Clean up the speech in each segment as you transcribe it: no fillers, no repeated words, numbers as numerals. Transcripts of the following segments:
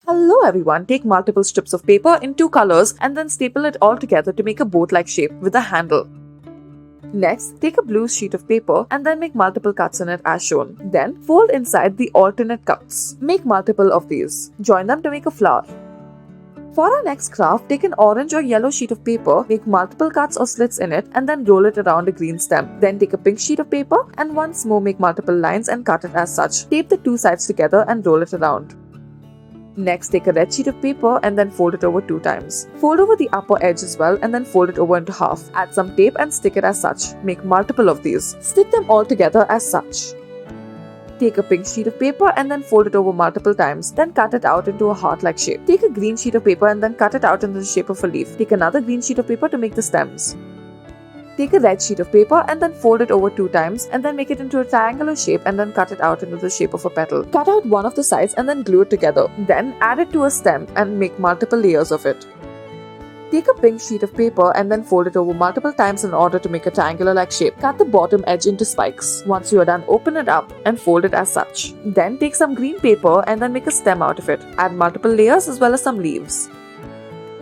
Hello everyone, take multiple strips of paper in two colors and then staple it all together to make a boat-like shape with a handle. Next, take a blue sheet of paper and then make multiple cuts in it as shown. Then, fold inside the alternate cuts. Make multiple of these. Join them to make a flower. For our next craft, take an orange or yellow sheet of paper, make multiple cuts or slits in it and then roll it around a green stem. Then take a pink sheet of paper and once more make multiple lines and cut it as such. Tape the two sides together and roll it around. Next, take a red sheet of paper and then fold it over 2 times. Fold over the upper edge as well and then fold it over into half. Add some tape and stick it as such. Make multiple of these. Stick them all together as such. Take a pink sheet of paper and then fold it over multiple times. Then cut it out into a heart-like shape. Take a green sheet of paper and then cut it out into the shape of a leaf. Take another green sheet of paper to make the stems. Take a red sheet of paper and then fold it over 2 times and then make it into a triangular shape and then cut it out into the shape of a petal. Cut out one of the sides and then glue it together. Then add it to a stem and make multiple layers of it. Take a pink sheet of paper and then fold it over multiple times in order to make a triangular-like shape. Cut the bottom edge into spikes. Once you are done, open it up and fold it as such. Then take some green paper and then make a stem out of it. Add multiple layers as well as some leaves.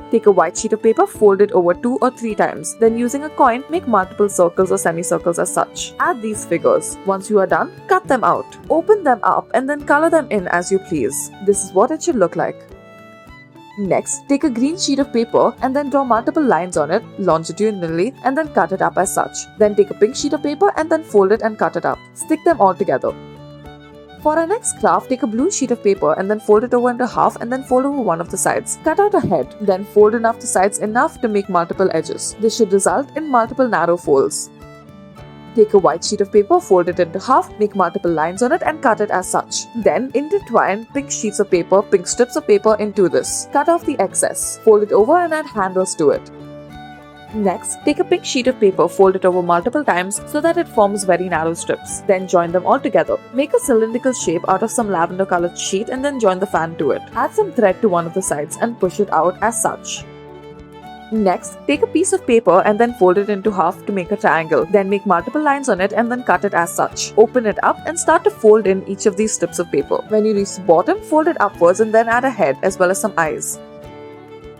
Take a white sheet of paper, fold it over 2 or 3 times. Then using a coin, make multiple circles or semicircles as such. Add these figures. Once you are done, cut them out. Open them up and then color them in as you please. This is what it should look like. Next, take a green sheet of paper and then draw multiple lines on it longitudinally and then cut it up as such. Then take a pink sheet of paper and then fold it and cut it up. Stick them all together. For our next craft, take a blue sheet of paper and then fold it over into half and then fold over one of the sides. Cut out a head, then fold enough the sides enough to make multiple edges. This should result in multiple narrow folds. Take a white sheet of paper, fold it into half, make multiple lines on it and cut it as such. Then intertwine pink sheets of paper, pink strips of paper into this. Cut off the excess. Fold it over and add handles to it. Next, take a pink sheet of paper, fold it over multiple times so that it forms very narrow strips. Then join them all together. Make a cylindrical shape out of some lavender colored sheet and then join the fan to it. Add some thread to one of the sides and push it out as such. Next, take a piece of paper and then fold it into half to make a triangle. Then make multiple lines on it and then cut it as such. Open it up and start to fold in each of these strips of paper. When you reach the bottom, fold it upwards and then add a head as well as some eyes.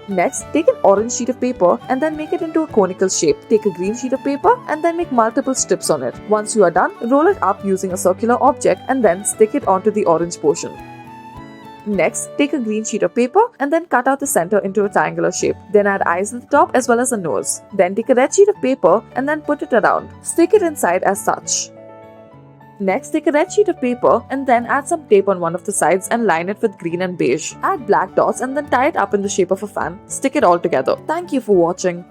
Next, take an orange sheet of paper and then make it into a conical shape. Take a green sheet of paper and then make multiple strips on it. Once you are done, roll it up using a circular object and then stick it onto the orange portion. Next, take a green sheet of paper and then cut out the center into a triangular shape. Then add eyes at the top as well as a nose. Then take a red sheet of paper and then put it around. Stick it inside as such. Next, take a red sheet of paper and then add some tape on one of the sides and line it with green and beige. Add black dots and then tie it up in the shape of a fan. Stick it all together. Thank you for watching.